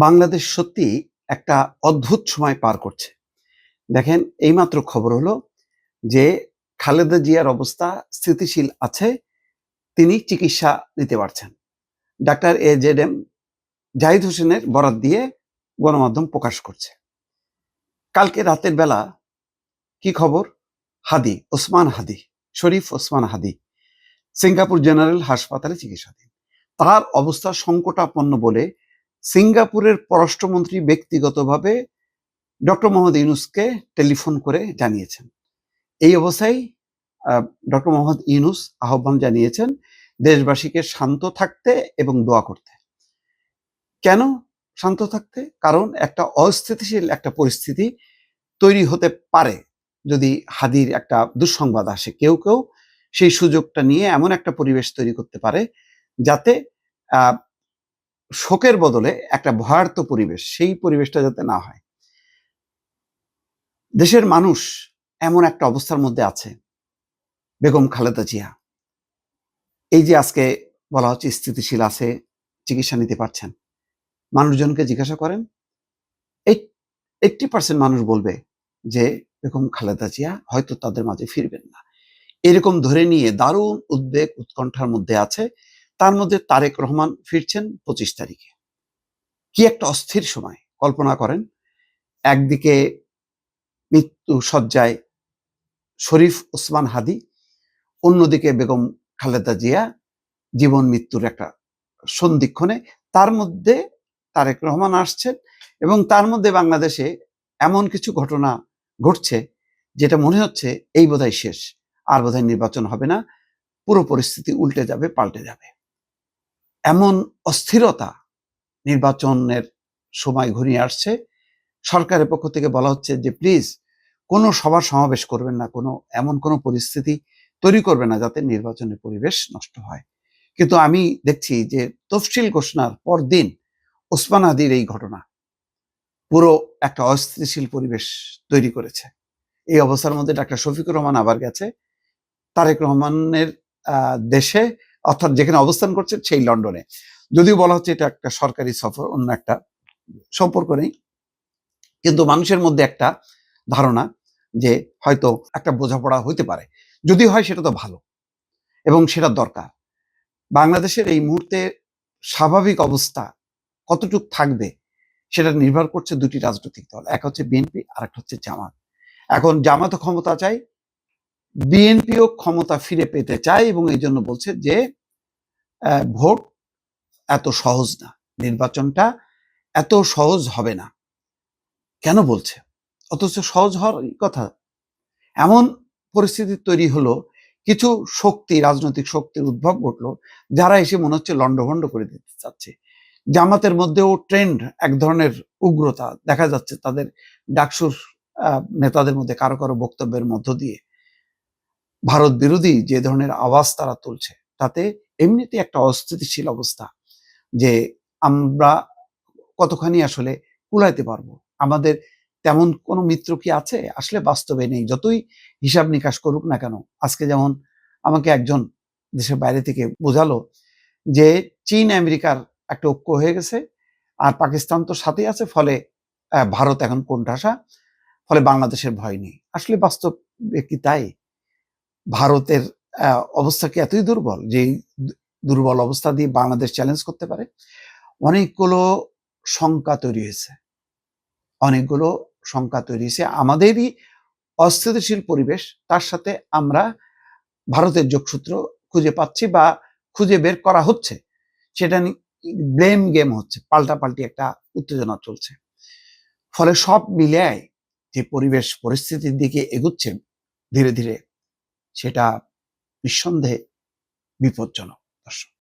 বাংলাদেশ সত্যি একটা অদ্ভুত সময় পার করছে। দেখেন এইমাত্র খবর হলো যে খালেদা জিয়ার অবস্থা স্থিতিশীল আছে, তিনি চিকিৎসা নিতে পারছেন। ডাক্তার AJM জাহিদ হোসেনের বরাত দিয়ে গণমাধ্যম প্রকাশ করছে। কালকে রাতের বেলা কি খবর? ওসমান হাদি, শরীফ ওসমান হাদি সিঙ্গাপুর জেনারেল হাসপাতালে চিকিৎসাধীন। তার অবস্থা সংকটাপন্ন বলে সিঙ্গাপুরের পররাষ্ট্রমন্ত্রী ব্যক্তিগতভাবে ডক্টর মোহাম্মদ ইউনূসকে টেলিফোন করে জানিয়েছেন। এই অবস্থায় ডক্টর মোহাম্মদ ইউনূস আহ্বান জানিয়েছেন দেশবাসীকে শান্ত থাকতে এবং দোয়া করতে। কেন শান্ত থাকতে? কারণ একটা অস্থিতিশীল একটা পরিস্থিতি তৈরি হতে পারে যদি হাদির একটা দুঃসংবাদ আসে। কেউ কেউ সেই সুযোগটা নিয়ে এমন একটা পরিবেশ তৈরি করতে পারে যাতে শোকের বদলে একটা ভয়ার্ত পরিবেশ, সেই পরিবেশটা যাতে না হয়। দেশের মানুষ এমন একটা অবস্থার মধ্যে আছে, বেগম খালেদা জিয়া এই যে আজকে বলা হচ্ছে স্থিতিশীল আছে, চিকিৎসা নিতে পারছেন। মানুষজনকে জিজ্ঞাসা করেন, 80% মানুষ বলবে যে বেগম খালেদা জিয়া হয়তো তাদের মাঝে ফিরবেন না। এরকম ধরে নিয়ে দারুণ উদ্বেগ উৎকণ্ঠার মধ্যে আছে। তার মধ্যে তারেক রহমান ফিরছেন 25 তারিখে। কি একটা অস্থির সময় কল্পনা করেন। একদিকে মৃত্যু শয্যায় শরীফ ওসমান হাদি, অন্যদিকে বেগম খালেদা জিয়া জীবন মৃত্যুর একটা সন্ধিক্ষণে। তার মধ্যে তারেক রহমান আসছেন এবং তার মধ্যে বাংলাদেশে এমন কিছু ঘটনা ঘটছে যেটা মনে হচ্ছে এই বোধহয় শেষ, আর বোধহয় নির্বাচন হবে না, পুরো পরিস্থিতি উল্টে যাবে, পাল্টে যাবে। এমন অস্থিরতা, নির্বাচনের সময় ঘনিয়ে আসছে। সরকারের পক্ষ থেকে বলা হচ্ছে যে প্লিজ কোনো সভা সমাবেশ করবেন না, এমন কোনো পরিস্থিতি তৈরি করবে না যাতে নির্বাচনের পরিবেশ নষ্ট হয়। কিন্তু আমি দেখছি যে তফসিল ঘোষণার পরদিন ওসমান হাদির এই ঘটনা পুরো একটা অস্থিতিশীল পরিবেশ তৈরি করেছে। এই অবস্থার মধ্যে ডাক্তার শফিকুর রহমান আবার গেছে তারেক রহমানের দেশে, অর্থাৎ যেখানে অবস্থান করছে সেই লন্ডনে। যদিও বলা হচ্ছে এটা একটা সরকারি সফর, অন্য একটা সম্পর্ক নেই, কিন্তু মানুষের মধ্যে একটা ধারণা যে হয়তো একটা বোঝাপড়া হইতে পারে। যদি হয় সেটা তো ভালো এবং সেটা দরকার। বাংলাদেশের এই মুহূর্তে স্বাভাবিক অবস্থা কতটুক থাকবে সেটা নির্ভর করছে দুটি রাজনৈতিক দল, এক হচ্ছে বিএনপি আর একটা হচ্ছে জামাত। এখন জামাতও ক্ষমতা চাই, বিএনপিও ক্ষমতা ফিরে পেতে চায় এবং এই জন্য বলছে যে ভোট এত সহজ না, নির্বাচনটা এত সহজ হবে না। কেন বলছে? অথচ সহজ হওয়ার কথা। এমন পরিস্থিতি তৈরি হলো, কিছু শক্তি, রাজনৈতিক শক্তির উদ্ভব ঘটলো যারা এসে মনে হচ্ছে লন্ডভন্ড করে দিতে চাচ্ছে। জামাতের মধ্যেও ট্রেন্ড, এক ধরনের উগ্রতা দেখা যাচ্ছে তাদের ডাকসুর নেতাদের মধ্যে কারো কারো বক্তব্যের মধ্য দিয়ে। ভারত বিরোধী যে ধরনের আওয়াজ তারা তুলছে তাতে এমনিতে একটা অস্থিতিশীল অবস্থা, যে আমরা কতখানি আসলে কুলাইতে পারবো। আমাদের তেমন কোনো মিত্র কি আছে? আসলে বাস্তবে নেই, যতই হিসাব নিকাশ করুক না কেন। আজকে যেমন আমাকে একজন দেশের বাইরে থেকে বোঝালো যে চীন আমেরিকার একটা ঐক্য হয়ে গেছে আর পাকিস্তান তো সাথেই আছে, ফলে ভারত এখন কোণঠাসা, ফলে বাংলাদেশের ভয় নেই। আসলে বাস্তব কি তাই? ভারতের অবস্থা কি এতই দুর্বল যে দুর্বল অবস্থা দিয়ে বাংলাদেশ চ্যালেঞ্জ করতে পারে? অনেকগুলো শঙ্কা তৈরি হয়েছে, আমাদেরই অস্থিতিশীল পরিবেশ, তার সাথে আমরা ভারতের যোগসূত্র খুঁজে পাচ্ছি বা খুঁজে বের করা হচ্ছে। সেটা ব্লেম গেম হচ্ছে, পাল্টাপাল্টি একটা উত্তেজনা চলছে। ফলে সব মিলিয়ে যে পরিস্থিতির দিকে এগুচ্ছে ধীরে ধীরে, সেটা নিঃসন্দেহে বিপজ্জনক। দর্শক।